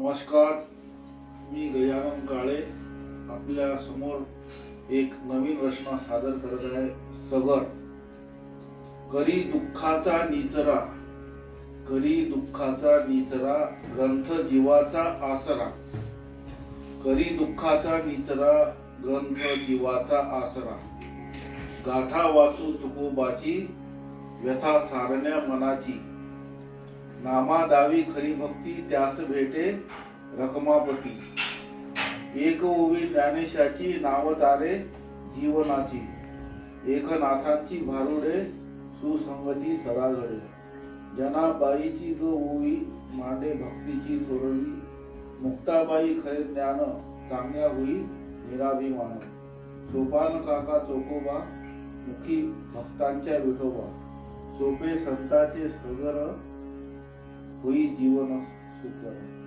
नमस्कार, मी गजानन काळे आपल्या समोर एक नवीन रचना सादर करत आहे. सगर. करी दुःखाचा निचरा, करी दुःखाचा निचरा, ग्रंथ जीवाचा आसरा. करी दुःखाचा निचरा, ग्रंथ जीवाचा आसरा. गाथा वाचू तुकोबाची, व्यथा सारण्या मनाची. नामादावी खरी भक्ती, त्यास भेटे रखमापती. एक ओवी ज्ञानेशाची, नाव तारे जीवनाची. एकनाथांची भारुडे, सुसंगती सदा घडे. जनाबाईची ग ओवी, मांडे भक्तीची थोरवी. मुक्ताबाई खरे ज्ञान, चांगल्या होई निराभिमान. सोपान काका चोकोबा, मुखी भक्तांच्या विठोबा. सोपे संतांचे सगर, होई जीवन सुकर.